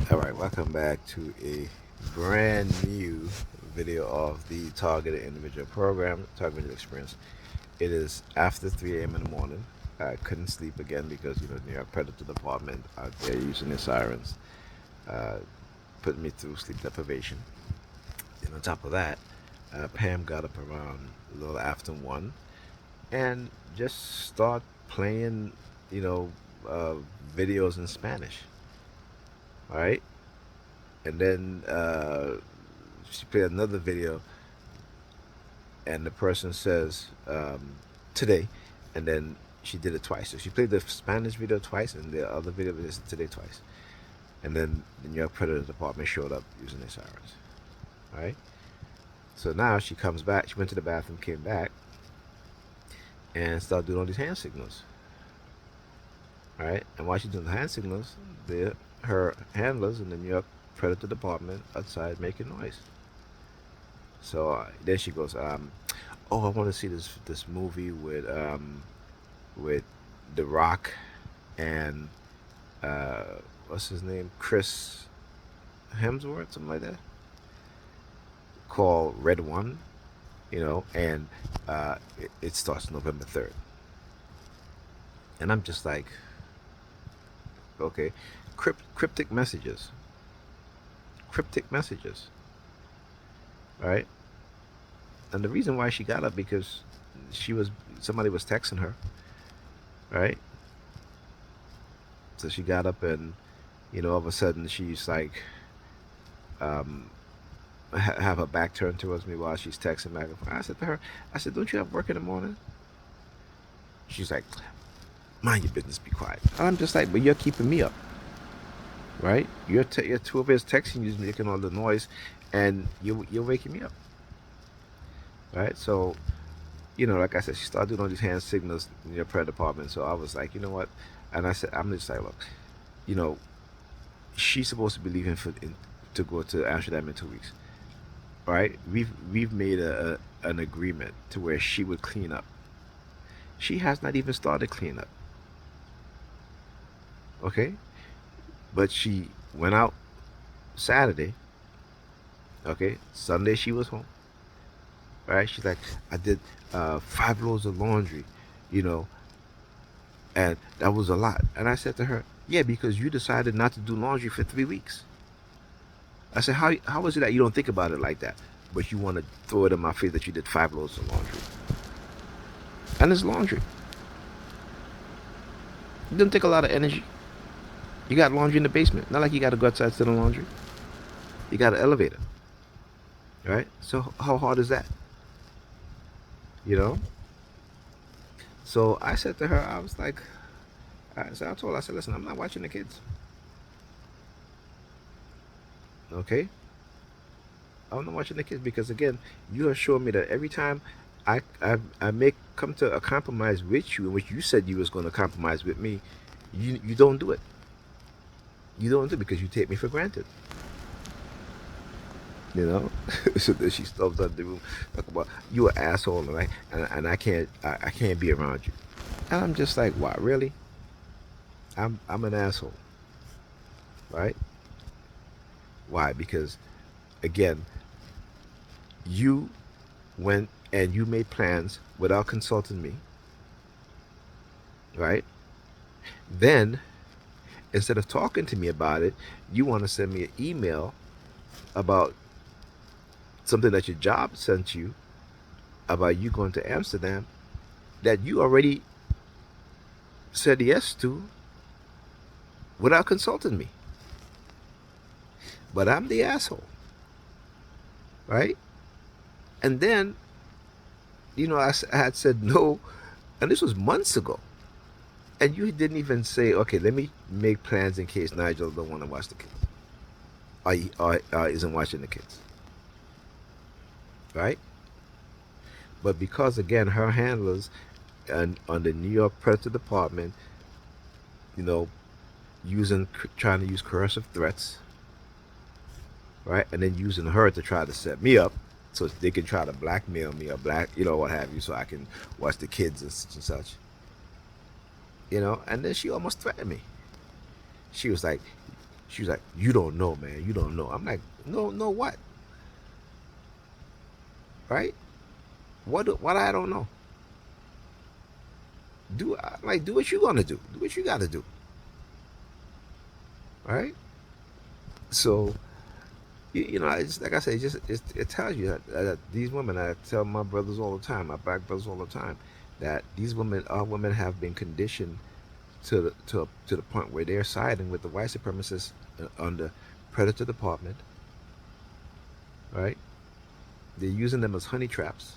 Alright, welcome back to a brand new video of the Targeted Individual Program, Targeted Experience. It is after 3 a.m. in the morning. I couldn't sleep again because, New York Predator Department out there using their sirens, uh, putting me through sleep deprivation. And on top of that, Pam got up around a little after 1 and just start playing, you know, uh, videos in Spanish. All right. And then she played another video, and the person says today, and then she did it twice. So she played the Spanish video twice, and the other video was today twice. And then the New York Predator Department showed up using their sirens. All right. So now she comes back. She went to the bathroom, came back, and started doing all these hand signals. All right. And while she's doing the hand signals, her handlers in the New York Predator Department outside making noise. So then she goes, "Oh, I want to see this movie with The Rock and uh, what's his name, Chris Hemsworth, something like that, called Red One, and it starts November 3rd." And I'm just like, okay, cryptic messages, cryptic messages, right? And the reason why she got up because somebody was texting her, right? So she got up and all of a sudden she's like um have her back turned towards me while she's texting back and forth. I said to her, I said, "Don't you have work in the morning?" She's like, "Mind your business, be quiet." I'm just like, "But you're keeping me up, right? You're 2 of us texting you, making all the noise, and you're waking me up, right?" So like I said, she started doing all these hand signals in your prayer department. So I was like, you know what? And I said, I'm just like, look, you know, she's supposed to be leaving to go to Amsterdam in 2 weeks, right? We've made an agreement to where she would clean up. She has not even started cleaning up, okay? But she went out Saturday, okay? Sunday she was home, right? She's like, I did 5 loads of laundry, you know, and that was a lot. And I said to her, yeah, because you decided not to do laundry for 3 weeks. I said, how is it that you don't think about it like that, but you want to throw it in my face that you did 5 loads of laundry? And it's laundry. It doesn't take a lot of energy. You got laundry in the basement. Not like you got to go outside to the laundry. You got an elevator, right? So how hard is that? You know? So I said to her, I was like, I told her, I said, listen, I'm not watching the kids. Okay? I'm not watching the kids because again, you have shown me that every time I may come to a compromise with you, in which you said you was going to compromise with me, you don't do it. You don't do it because you take me for granted. So then she stops out the room, talk about you an asshole, and I can't be around you. And I'm just like, wow, really? I'm an asshole, right? Why? Because again, you went and you made plans without consulting me, right? Then instead of talking to me about it, you want to send me an email about something that your job sent you about you going to Amsterdam that you already said yes to without consulting me. But I'm the asshole, right? And then, I had said no, and this was months ago. And you didn't even say, okay, let me make plans in case Nigel don't want to watch the kids, or isn't watching the kids, right? But because again, her handlers and on the New York Predator Department, you know, trying to use coercive threats, right, and then using her to try to set me up, so they can try to blackmail me or what have you, so I can watch the kids and such and such. And then she almost threatened me. She was like, She was like, "You don't know, man. You don't know." I'm like, "No, no, what? Right? What I don't know? Do what you gonna do. Do what you gotta do, right?" So you know, it's like I say, it tells you that these women. I tell my brothers all the time, my black brothers all the time, that these women, our women, have been conditioned to the point where they're siding with the white supremacists under predator department, right? They're using them as honey traps,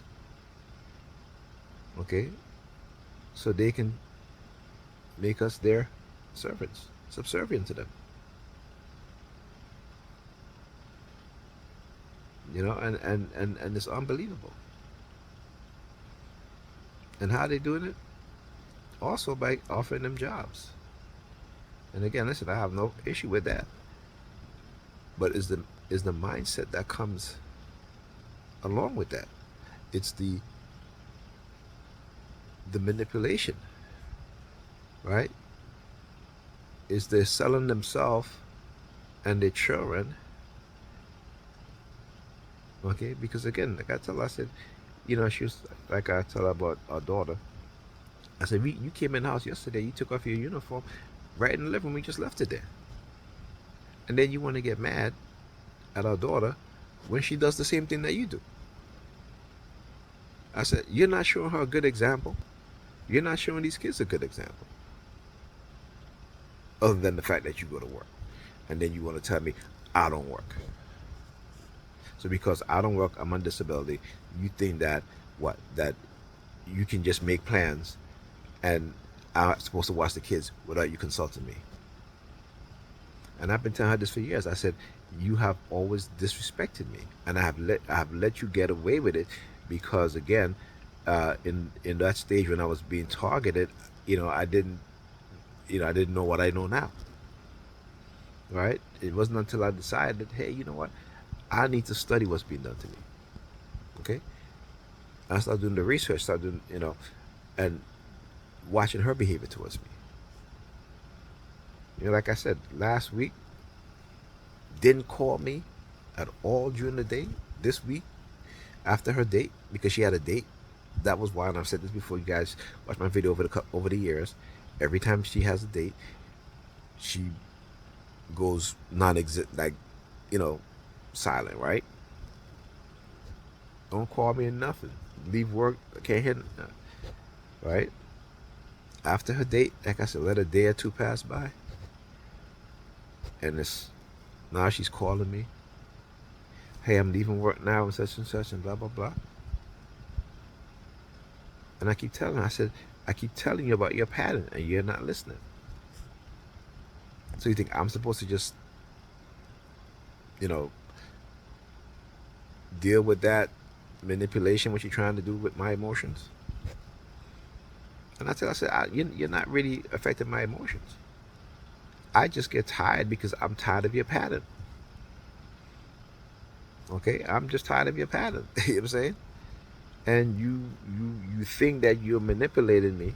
okay, so they can make us their servants, subservient to them. You know, and it's unbelievable. And how they doing it? Also by offering them jobs. And again, listen, I have no issue with that. But is the mindset that comes along with that? It's the manipulation, right? Is they're selling themselves and their children, okay? Because again, like I tell her, I said, you know, she was like I tell her about our daughter. I said, you came in the house yesterday, you took off your uniform right in the living room, we just left it there. And then you want to get mad at our daughter when she does the same thing that you do. I said, you're not showing her a good example. You're not showing these kids a good example. Other than the fact that you go to work. And then you want to tell me, I don't work. So because I don't work, I'm on disability, you think that what? That you can just make plans and I'm supposed to watch the kids without you consulting me. And I've been telling her this for years. I said, you have always disrespected me. And I have let you get away with it because again, in that stage when I was being targeted, you know, I didn't know what I know now. Right? It wasn't until I decided, hey, you know what? I need to study what's being done to me. Okay? I started doing the research, started doing, and watching her behavior towards me. You know, like I said, last week, didn't call me at all during the day. This week, after her date, because she had a date, that was why, and I've said this before, you guys watch my video over the years. Every time she has a date, she goes non-exist, like, you know, silent, right? Don't call me or nothing. Leave work, I can't hear nothing, right? After her date, like I said, let a day or two pass by, and it's now she's calling me. Hey, I'm leaving work now and such and blah blah blah. And I keep telling her, I said, I keep telling you about your pattern and you're not listening. So you think I'm supposed to just, you know, deal with that manipulation, what you're trying to do with my emotions? And I tell her, I said, you're not really affecting my emotions. I just get tired because I'm tired of your pattern. Okay, I'm just tired of your pattern. You know what I'm saying? And you think that you're manipulating me.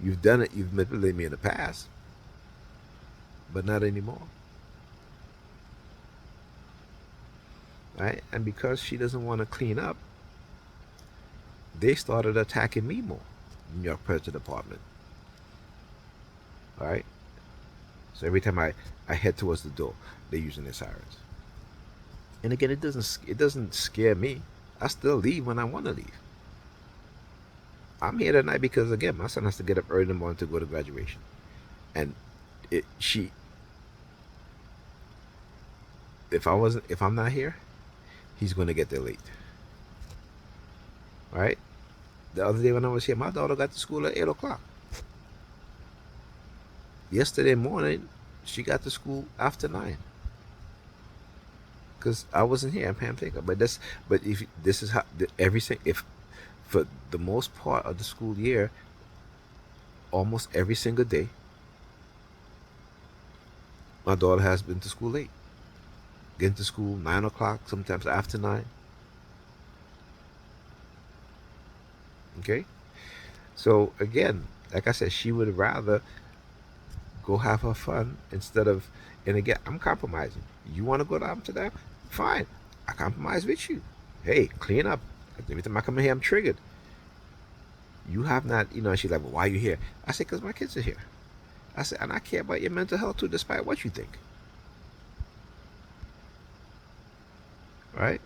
You've done it. You've manipulated me in the past, but not anymore. Right? And because she doesn't want to clean up, they started attacking me more in your Predators Department. All right. So every time I head towards the door, they're using their sirens. And again, it doesn't scare me. I still leave when I want to leave. I'm here tonight because again, my son has to get up early in the morning to go to graduation, and she if I'm not here, he's going to get there late. All right. The other day when I was here, my daughter got to school at 8 o'clock. Yesterday morning, she got to school after 9 because I wasn't here. I'm Pam Taker. But if this is how everything, if for the most part of the school year, almost every single day, my daughter has been to school late. Getting to school 9 o'clock, sometimes after 9. Okay? So again, like I said, she would rather go have her fun instead of And again, I'm compromising. You want to go to Amsterdam? Fine. I compromise with you. Hey, clean up. Every time I come in here, I'm triggered. You have not, she's like, well, why are you here? I said, because my kids are here. I said, and I care about your mental health too, despite what you think. Right?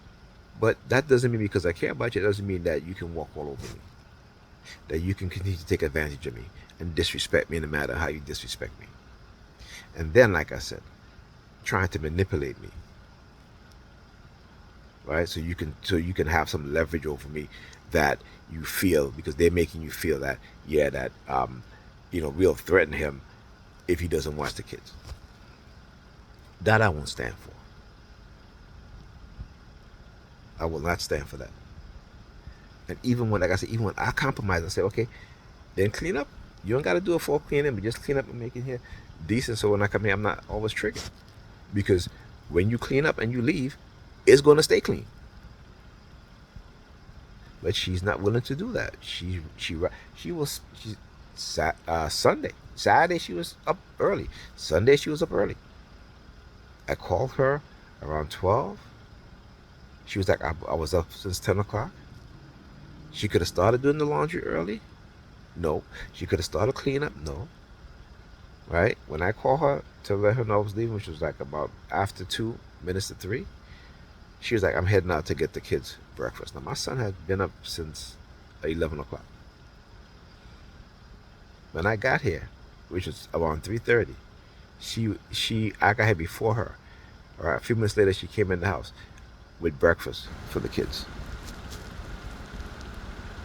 But that doesn't mean because I care about you, it doesn't mean that you can walk all over me. That you can continue to take advantage of me and disrespect me no matter how you disrespect me. And then, like I said, trying to manipulate me. Right? So you can have some leverage over me that you feel, because they're making you feel that, yeah, that we'll threaten him if he doesn't watch the kids. That I won't stand for. I will not stand for that. And even when, like I said, even when I compromise and say, okay, then clean up. You don't got to do a full cleaning, but just clean up and make it here decent. So when I come here, I'm not always triggered. Because when you clean up and you leave, it's going to stay clean. But she's not willing to do that. Sunday, Saturday she was up early. Sunday she was up early. I called her around 12. She was like, I was up since 10 o'clock. She could have started doing the laundry early. No. She could have started cleaning up. No. Right? When I called her to let her know I was leaving, which was like about after 2 minutes to 3, she was like, I'm heading out to get the kids breakfast. Now, my son had been up since 11 o'clock. When I got here, which was around 3:30, I got here before her. All right, a few minutes later, she came in the house with breakfast for the kids.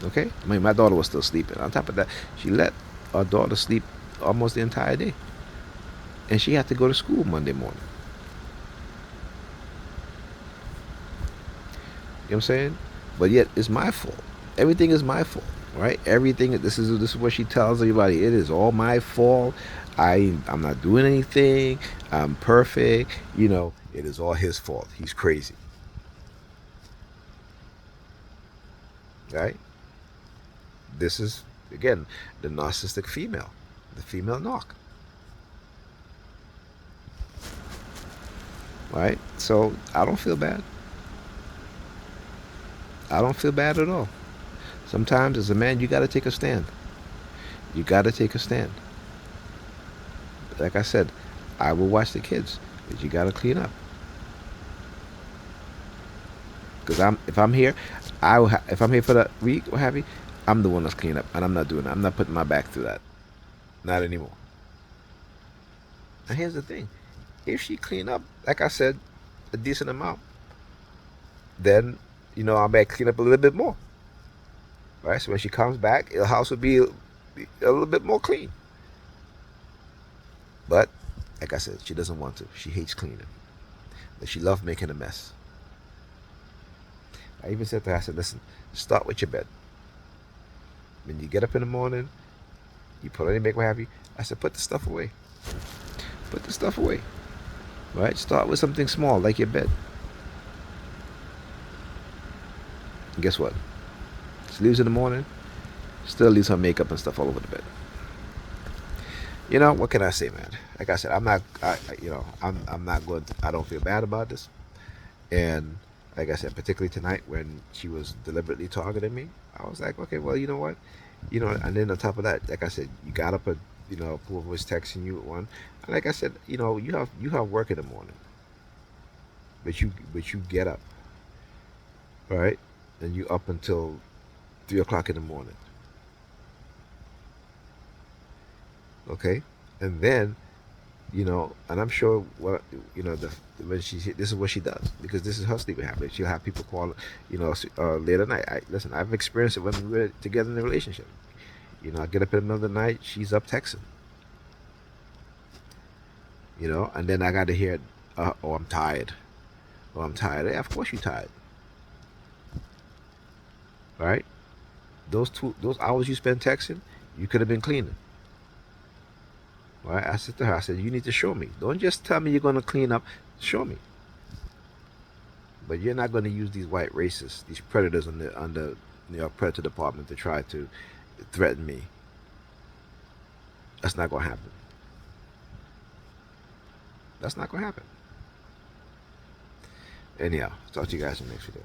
Okay? I mean, my daughter was still sleeping. On top of that, she let our daughter sleep almost the entire day. And she had to go to school Monday morning. You know what I'm saying? But yet, it's my fault. Everything is my fault, right? Everything. This is what she tells everybody. It is all my fault. I'm not doing anything. I'm perfect. It is all his fault. He's crazy. Right? This is, again, the narcissistic female. The female narc. Right? So, I don't feel bad. I don't feel bad at all. Sometimes as a man, you got to take a stand. You got to take a stand. Like I said, I will watch the kids, but you got to clean up. Because if I'm here, if I'm here for the week or have you, I'm the one that's cleaning up, and I'm not doing that. I'm not putting my back through that. Not anymore. And here's the thing: if she clean up, like I said, a decent amount, then I might clean up a little bit more. Right? So when she comes back, the house will be a little bit more clean. But like I said, she doesn't want to. She hates cleaning. But she loves making a mess. I even said to her, I said, listen, start with your bed. When you get up in the morning, you put on your makeup, what have you. I said, put the stuff away. Put the stuff away. Right? Start with something small, like your bed. And guess what? She leaves in the morning, still leaves her makeup and stuff all over the bed. What can I say, man? Like I said, I'm not going to, I don't feel bad about this. And like I said, particularly tonight when she was deliberately targeting me, I was like, okay, well, you know what? And then on top of that, like I said, you got up at, whoever was texting you at 1. And like I said, you have work in the morning. But you get up, right? And you up until 3 o'clock in the morning. Okay? And then, and I'm sure when this is what she does, because this is her sleeping habit. She'll have people call, late at night. Listen, I've experienced it when we were together in a relationship. I get up in the middle of the night, she's up texting. And then I got to hear, oh, I'm tired. Oh, I'm tired. Yeah, of course you're tired. Right? Those hours you spend texting, you could have been cleaning. Right? I said to her, I said, you need to show me. Don't just tell me you're going to clean up. Show me. But you're not going to use these white racists, these predators on the New York Predator Department to try to threaten me. That's not going to happen. That's not gonna happen. Anyhow, talk to you guys in the next video.